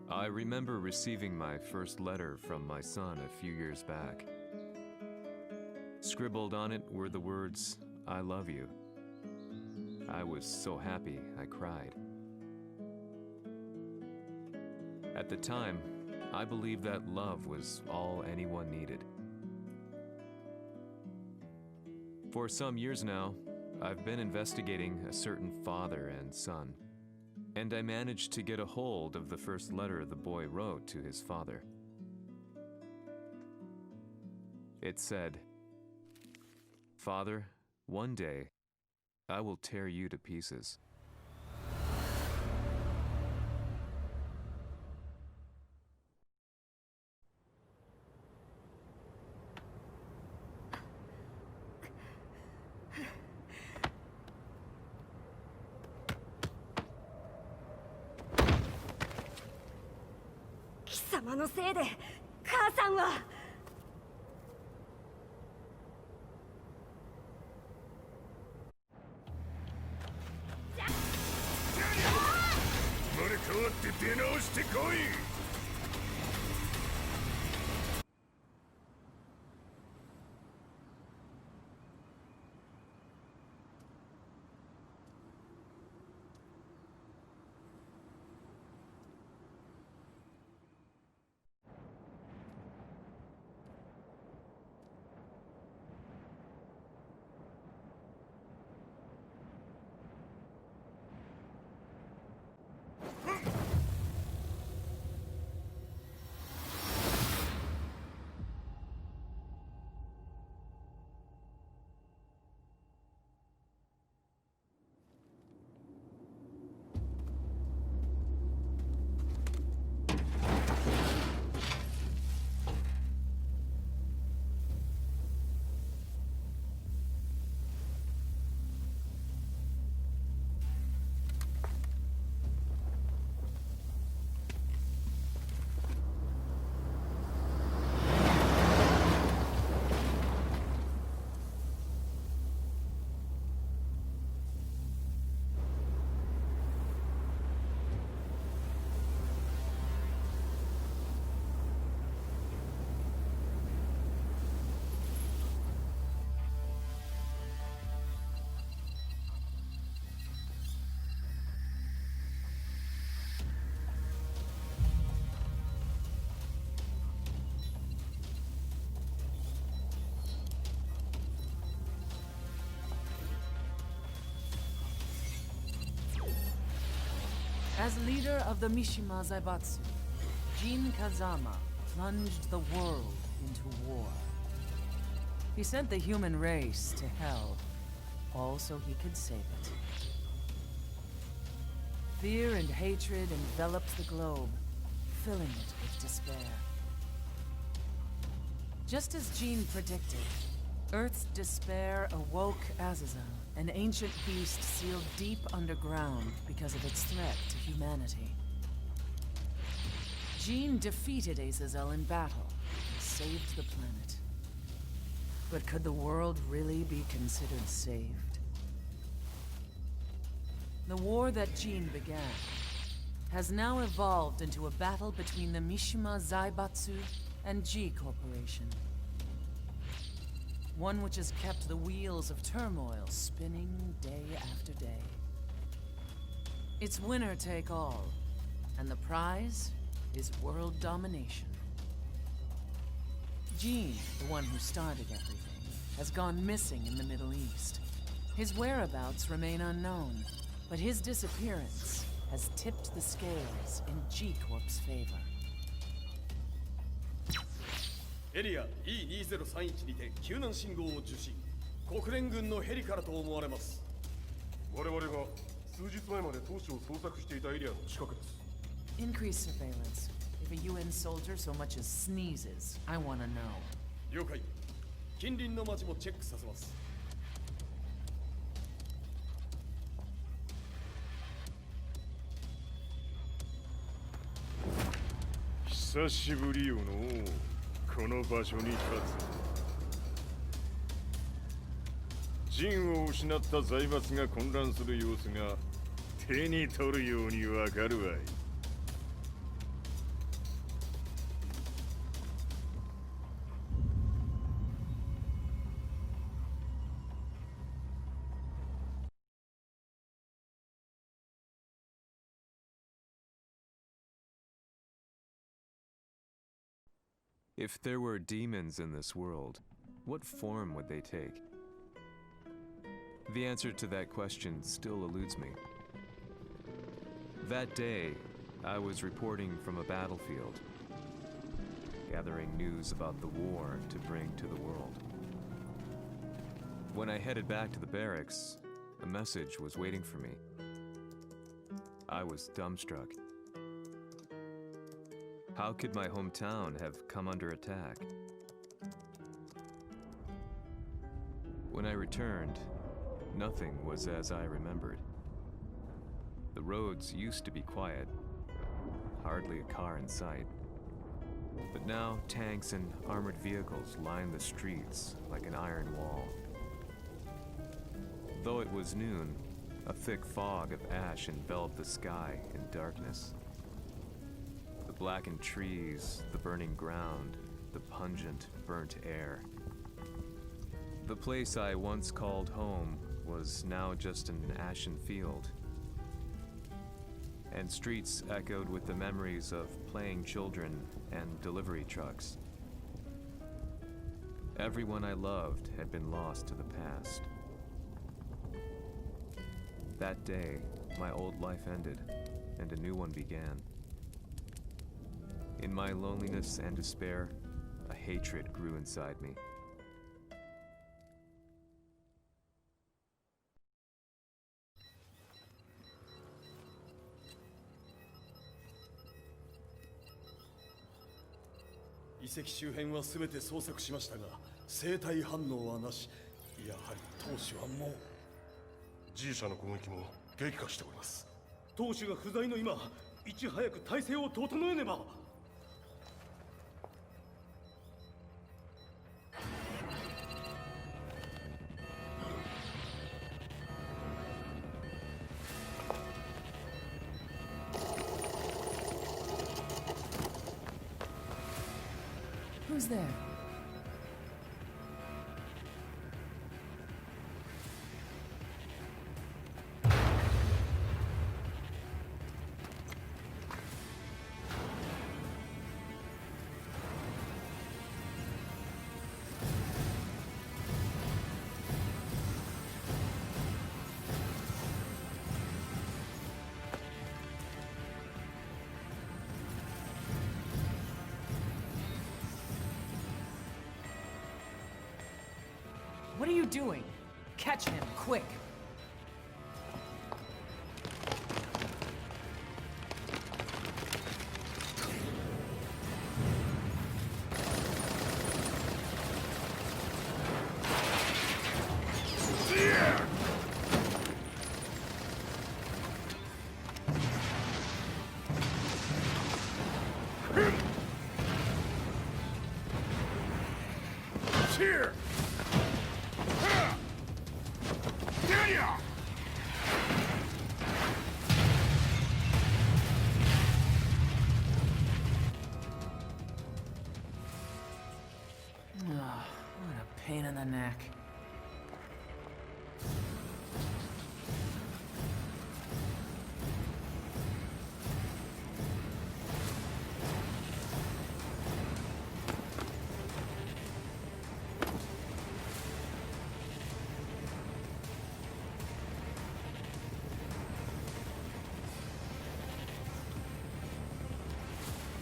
I remember receiving my first letter from my son a few years back. Scribbled on it were the words, "I love you." I was so happy I cried. At the time, I believed that love was all anyone needed. For some years now, I've been investigating a certain father and son, and I managed to get a hold of the first letter the boy wrote to his father. It said, "Father, one day, I will tear you to pieces." Kisama のせいで母さんは生まれ変わって出直してこい。As leader of the Mishima Zaibatsu, Jin Kazama plunged the world into war. He sent the human race to hell, all so he could save it. Fear and hatred enveloped the globe, filling it with despair. Just as Jin predicted, Earth's despair awoke Azazel, an ancient beast sealed deep underground because of its threat to humanity. Jin defeated Azazel in battle and saved the planet. But could the world really be considered saved? The war that Jin began has now evolved into a battle between the Mishima Zaibatsu and G Corporation. One which has kept the wheels of turmoil spinning day after day. It's winner take all, and the prize is world domination. Jin, the one who started everything, has gone missing in the Middle East. His whereabouts remain unknown, but his disappearance has tipped the scales in G Corp's favor. エリア E2031 にて救難信号を受信。国連軍のヘリからと思われます。我々が数日前まで当初を捜索していたエリアの近くです。 Increase surveillance. If a UN soldier so much as sneezes, I want to know. 了解。近隣の町もチェックさせます。久しぶりよのこの場所に立つ。陣を失った財閥が混乱する様子が手に取るようにわかるわい。If there were demons in this world, what form would they take? The answer to that question still eludes me. That day, I was reporting from a battlefield, gathering news about the war to bring to the world. When I headed back to the barracks, a message was waiting for me. I was dumbstruck. How could my hometown have come under attack? When I returned, nothing was as I remembered. The roads used to be quiet, hardly a car in sight. But now tanks and armored vehicles line the streets like an iron wall. Though it was noon, a thick fog of ash enveloped the sky in darkness. The blackened trees, the burning ground, the pungent, burnt air. The place I once called home was now just an ashen field, and streets echoed with the memories of playing children and delivery trucks. Everyone I loved had been lost to the past. That day, my old life ended, and a new one began. In my loneliness and despair, a hatred grew inside me.遺跡周辺は全て捜索しましたが、生体反応はなし。やはり当主はもう。G 社の攻撃も激化しております。当主が不在の今、いち早く体制を整えねば。Who's there? What are you doing? Catch him, quick! Here! What a pain in the neck.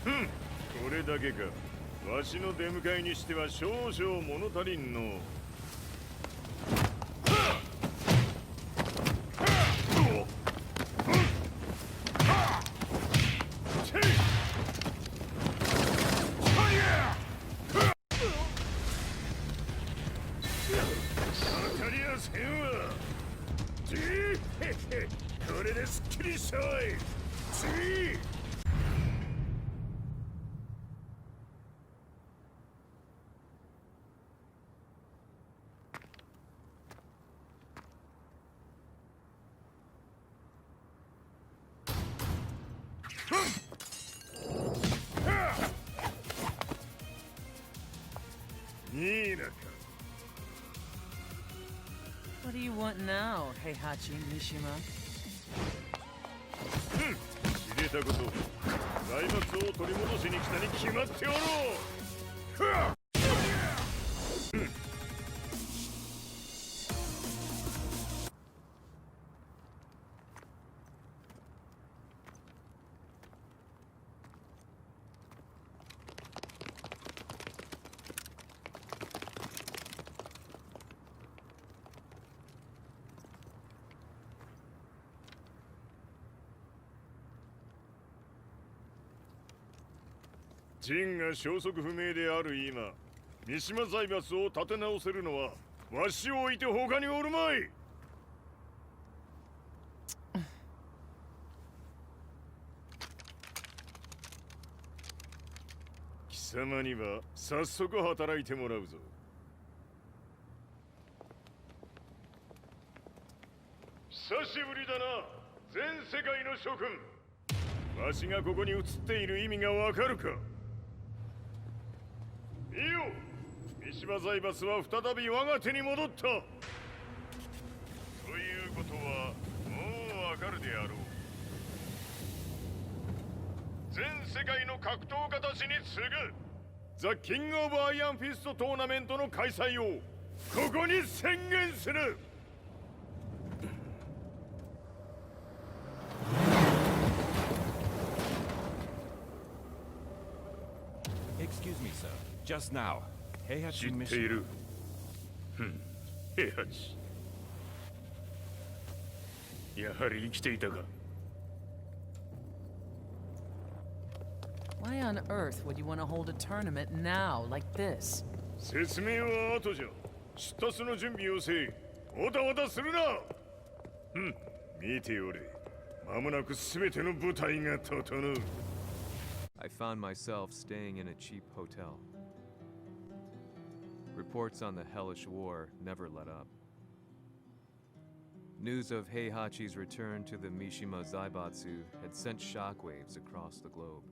Hmm. これだけか。わしの出迎えにしては少々物足りんの。当たりやせんわ。これですっきりしたわい。次。What do you want now, Heihachi Mishima? 知れたこと。財閥を取り戻しに来たに決まっておろう。ジンが消息不明である今、三島財閥を立て直せるのはわしを置いて他におるまい。貴様には早速働いてもらうぞ。久しぶりだな、全世界の諸君。わしがここに映っている意味がわかるか。いいよ、三島財閥は再び我が手に戻った。ということはもうわかるであろう。全世界の格闘家たちに次ぐザ・キング・オブ・アイアンフィストトーナメントの開催をここに宣言する。Excuse me, sir. Just now, 平知八っている。平八。やはり生きていたか。Why on earth would you want to hold a tournament now, like this? 説明は後じゃ。出立の準備をせい。おたわたするな。見ておれ。間もなく全ての部隊が整う。I found myself staying in a cheap hotel. Reports on the hellish war never let up. News of Heihachi's return to the Mishima Zaibatsu had sent shockwaves across the globe,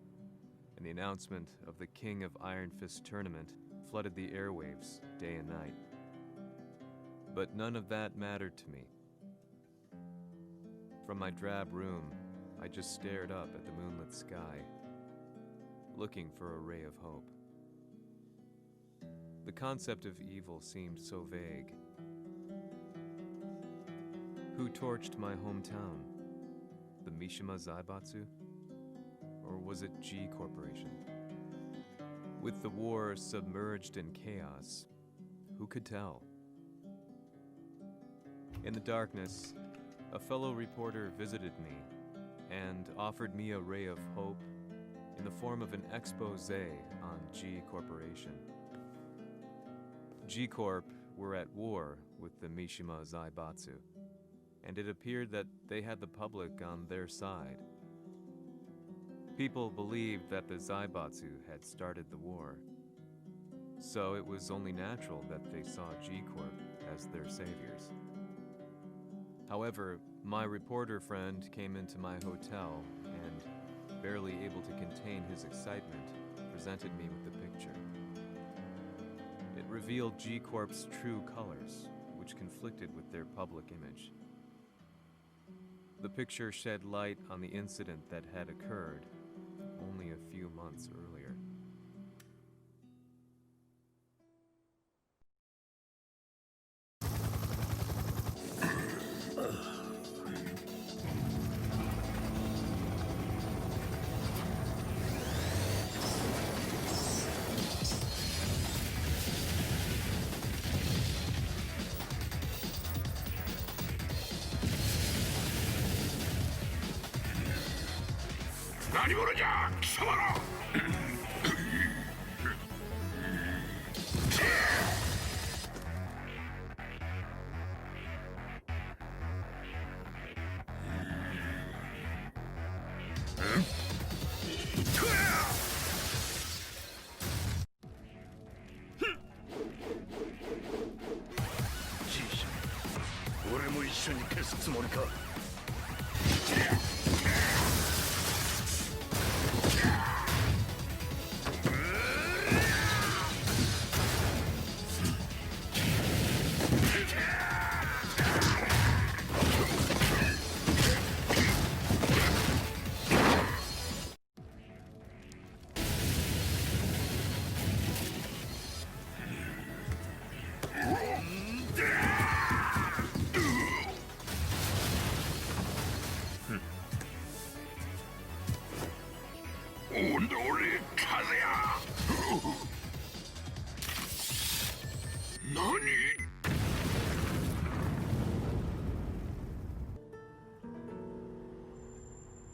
and the announcement of the King of Iron Fist tournament flooded the airwaves day and night. But none of that mattered to me. From my drab room, I just stared up at the moonlit sky, looking for a ray of hope. The concept of evil seemed so vague. Who torched my hometown? The Mishima Zaibatsu? Or was it G Corporation? With the war submerged in chaos, who could tell? In the darkness, a fellow reporter visited me and offered me a ray of hope in the form of an expose on G Corporation. G Corp were at war with the Mishima Zaibatsu, and it appeared that they had the public on their side. People believed that the Zaibatsu had started the war, so it was only natural that they saw G Corp as their saviors. However, my reporter friend came into my hotel and, barely able to contain his excitement, presented me with the picture. It revealed G Corp's true colors, which conflicted with their public image. The picture shed light on the incident that had occurred only a few months earlier.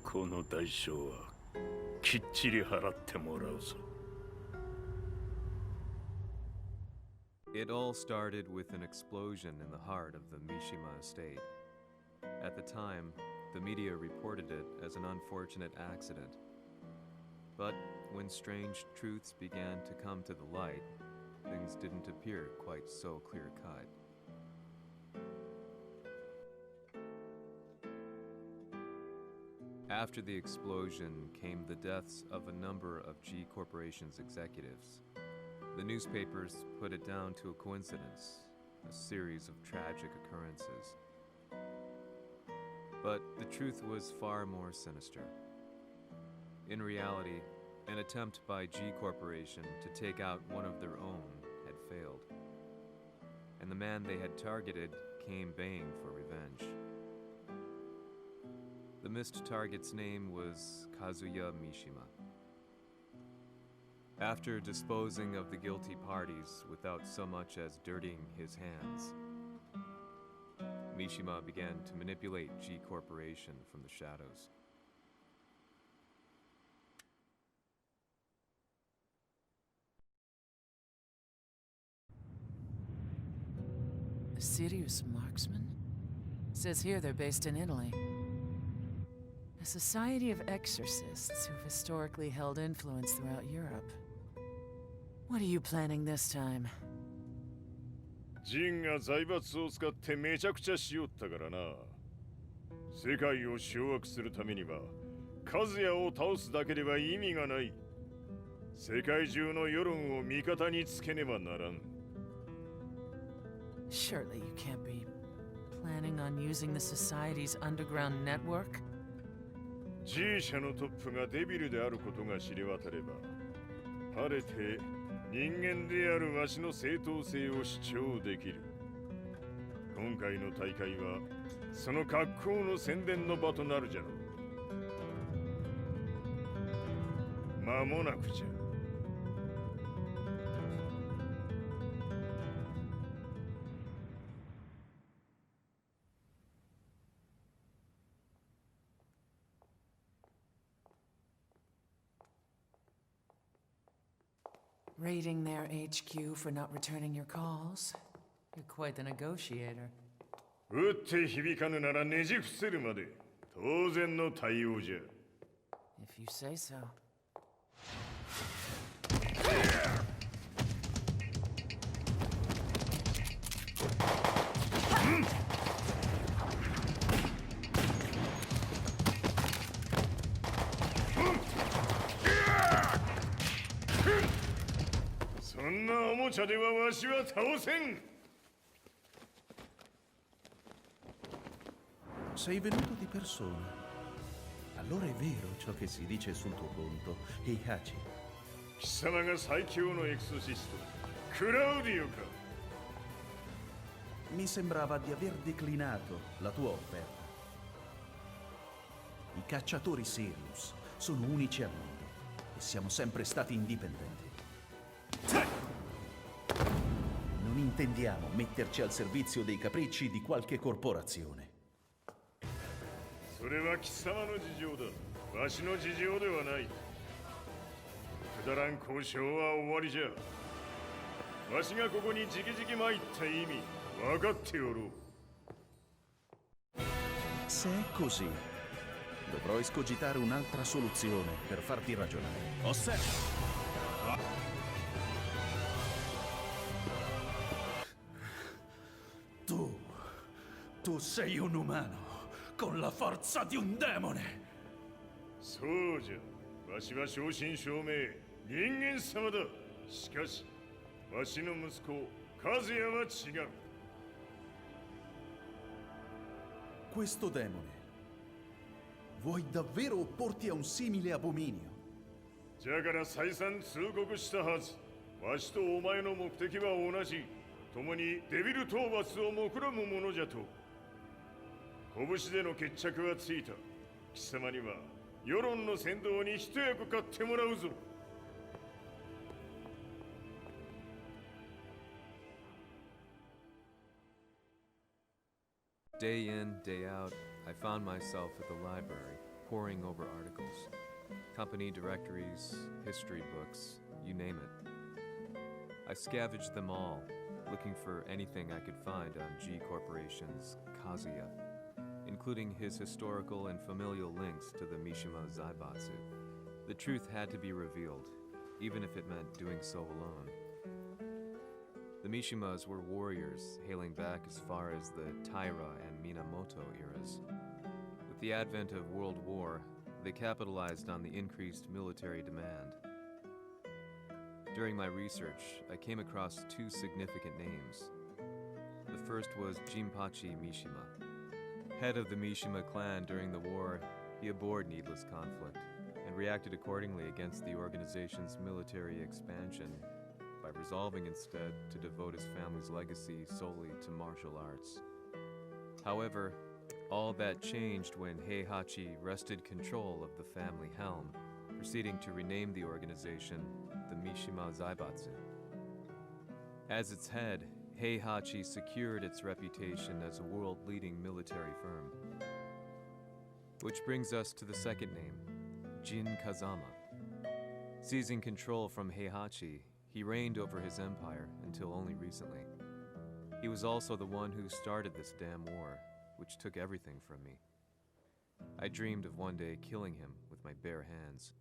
この代償はきっちり払ってもらうぞ。It all started with an explosion in the heart of the Mishima estate. At the time, the media reported it as an unfortunate accident. But when strange truths began to come to the light, things didn't appear quite so clear-cut. After the explosion came the deaths of a number of G Corporation's executives. The newspapers put it down to a coincidence, a series of tragic occurrences. But the truth was far more sinister. In reality, an attempt by G Corporation to take out one of their own had failed, and the man they had targeted came baying for revenge. The missed target's name was Kazuya Mishima. After disposing of the guilty parties without so much as dirtying his hands, Mishima began to manipulate G Corporation from the shadows. A serious marksman? Says here they're based in Italy. A society of exorcists who've historically held influence throughout Europe. What are you planning this time? ジンが財閥を使ってめちゃくちゃしよったからな。世界を掌握するためには、カズヤを倒すだけでは意味がない。世界中の世論を味方につけねばならん。Surely you can't be planning on using the society's underground network? G 社のトップがデビルであることが知れ渡れば、晴れて人間であるわしの正当性を主張できる。今回の大会はその格好の宣伝の場となるじゃろう。間もなくじゃ。Raiding their HQ for not returning your calls. You're quite the negotiator. 撃って響かぬならねじ伏せるまで当然の対応じゃ。If you say so. そんなおもちゃではわしは倒せん。Sei venuto di persona. Allora è vero ciò che si dice sul tuo conto, Heihachi. 貴様が最強のエクソシスト、クラウディオか。Mi sembrava di aver declinato la tua offerta. I cacciatori Sirius sono unici al mondo e siamo sempre stati indipendenti. Non intendiamo metterci al servizio dei capricci di qualche corporazione. それは貴様の事情だ。わしの事情ではない。くだらん交渉は終わりじゃ。わしがここに直々参った意味、分かっておろう。Se è così, dovrò escogitare un'altra soluzione per farti ragionare. Osserva! Tu sei un umano con la forza di un demone. そうじゃ。わしは正真正銘人間様だ。しかし、わしの息子カズヤは違う。Questo demone, vuoi davvero opporti a un simile abominio? じゃから再三通告したはず。わしとお前の目的は同じ。共にデビル討伐を目論むものじゃと。拳での決着はついた。貴様には世論の先導に一役買ってもらうぞ。Day in, day out, I found myself at the library, poring over articles. Company directories, history books, you name it. I scavenged them all, looking for anything I could find on G Corporation's Kazuya, including his historical and familial links to the Mishima Zaibatsu. The truth had to be revealed, even if it meant doing so alone. The Mishimas were warriors hailing back as far as the Taira and Minamoto eras. With the advent of World War, they capitalized on the increased military demand. During my research, I came across two significant names. The first was Jinpachi Mishima. Head of the Mishima clan during the war, he abhorred needless conflict and reacted accordingly against the organization's military expansion by resolving instead to devote his family's legacy solely to martial arts. However, all that changed when Heihachi wrested control of the family helm, proceeding to rename the organization the Mishima Zaibatsu. As its head, Heihachi secured its reputation as a world-leading military firm. Which brings us to the second name, Jin Kazama. Seizing control from Heihachi, he reigned over his empire until only recently. He was also the one who started this damn war, which took everything from me. I dreamed of one day killing him with my bare hands.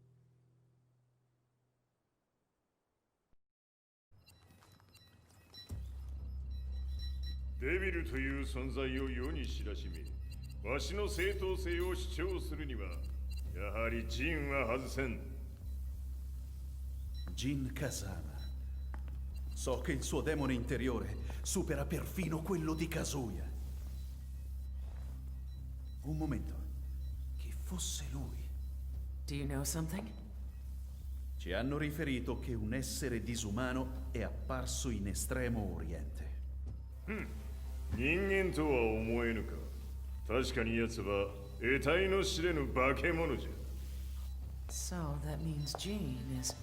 デビルという存在を世に知らしめ、わしの正当性を主張するには、やはりジンは外せん。Jin Kazama. So che il suo demone interiore supera perfino quello di Kazuya. Un momento. Chi fosse lui? Do you know something? Ci hanno riferito che un essere disumano è apparso in Estremo Oriente. 人間とは思えぬか。確かに奴は得体の知れぬ化け物じゃ。 So that means Jean is...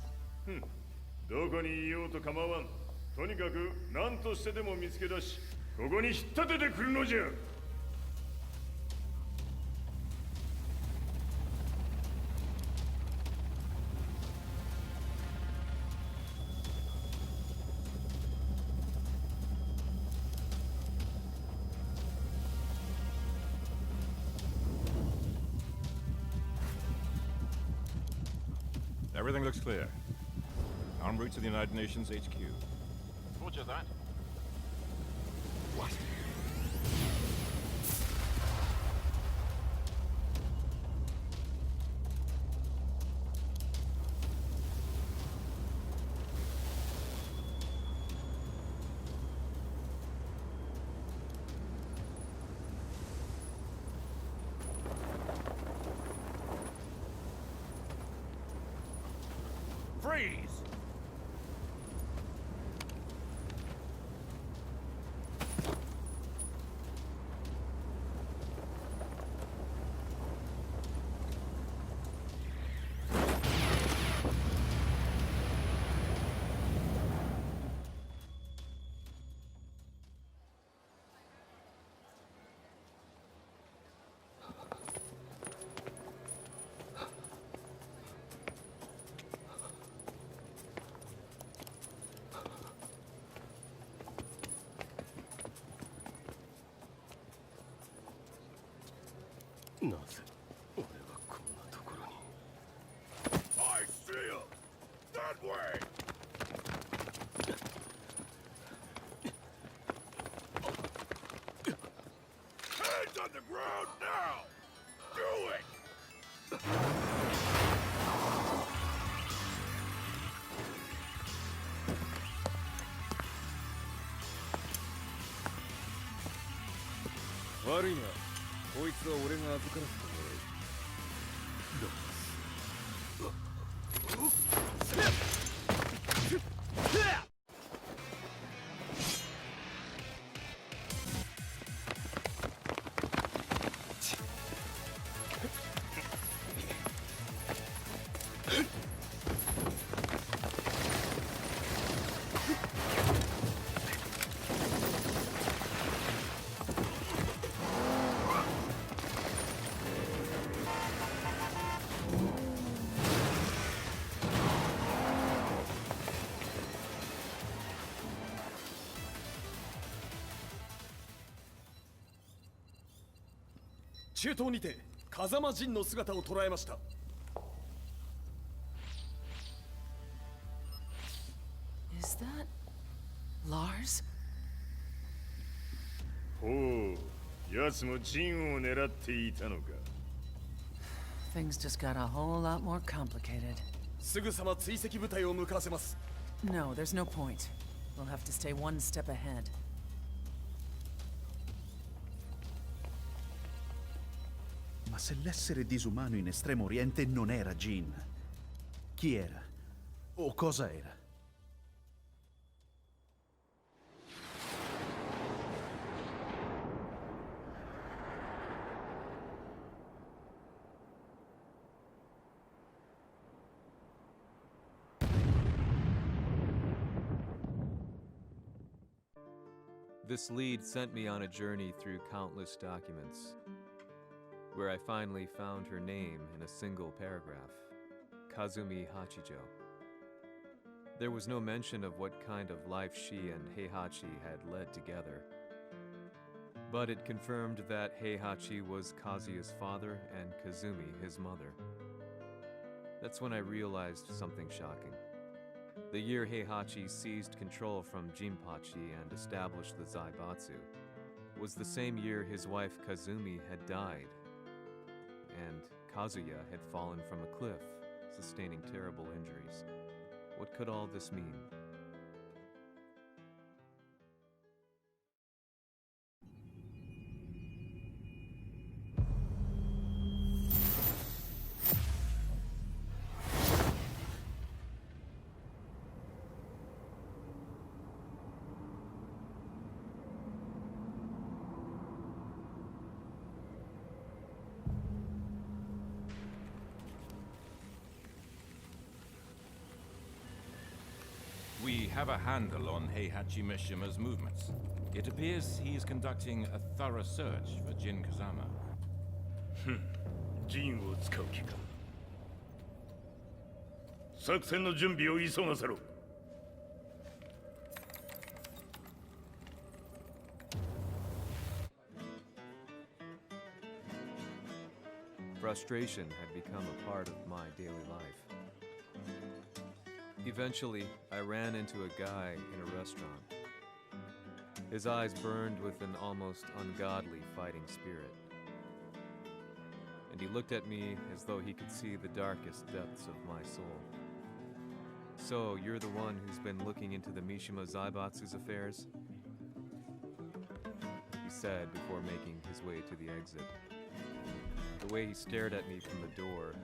どこにいようと構わん。とにかく何としてでも見つけ出し、ここに引っ立ててくるのじゃ。Everything looks clear. En route to the United Nations HQ. Roger that. What? Freeze! I see him! That way! Hands on the ground now! Do it! Worry not. こいつは俺が預からせてもらう。中東にて風間陣の姿を捉えました。Is that Lars? ほう、奴もジンを狙っていたのか。Things just got a whole lot more complicated. すぐさま追跡部隊を向かわせます。No, there's no point. We'll have to stay one step ahead. Ma se l'essere disumano in Estremo Oriente non era Jin, chi era? O cosa era? This lead sent me on a journey through countless documents, where I finally found her name in a single paragraph, Kazumi Hachijo. There was no mention of what kind of life she and Heihachi had led together, but it confirmed that Heihachi was Kazuya's father and Kazumi his mother. That's when I realized something shocking. The year Heihachi seized control from Jinpachi and established the Zaibatsu was the same year his wife Kazumi had died, and Kazuya had fallen from a cliff, sustaining terrible injuries. What could all this mean? We have a handle on Heihachi Mishima's movements. It appears he is conducting a thorough search for Jin Kazama. ジンを使う気か。作戦の準備を急がせろ。Frustration had become a part of my daily life. Eventually, I ran into a guy in a restaurant. His eyes burned with an almost ungodly fighting spirit. And he looked at me as though he could see the darkest depths of my soul. So, you're the one who's been looking into the Mishima Zaibatsu's affairs? He said before making his way to the exit. The way he stared at me from the door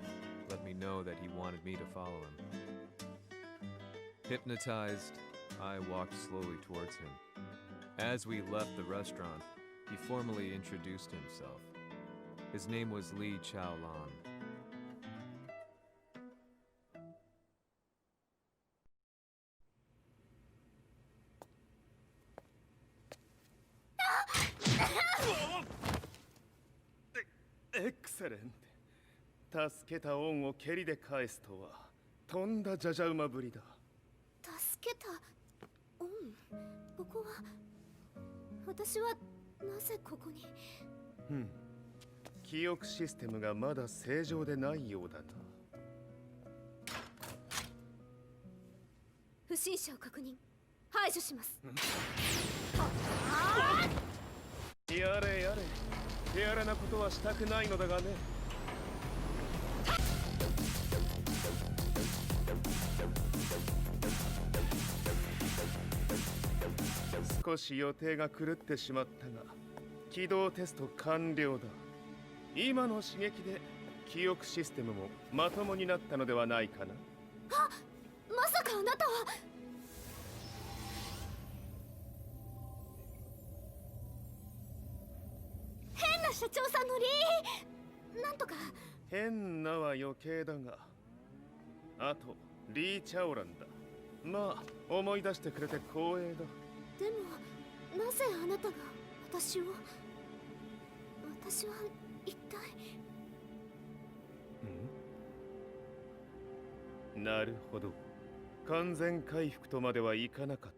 let me know that he wanted me to follow him. Hypnotized, I walked slowly towards him. As we left the restaurant, he formally introduced himself. His name was Li Chaolan. Excellent. 助けた恩を蹴りで返すとは、とんだじゃじゃ馬ぶりだ。助けた恩。ここは私はなぜここに。記憶システムがまだ正常でないようだな。不審者を確認。排除します。やれやれ。手荒なことはしたくないのだがね。少し予定が狂ってしまったが、起動テスト完了だ。今の刺激で記憶システムもまともになったのではないかな。あ、まさかあなたは。変な社長さんのなんとか。変なは余計だが、あとリー・チャオランだ。まあ思い出してくれて光栄だ。でもなぜあなたが私を。私は一体。なるほど。完全回復とまではいかなかっ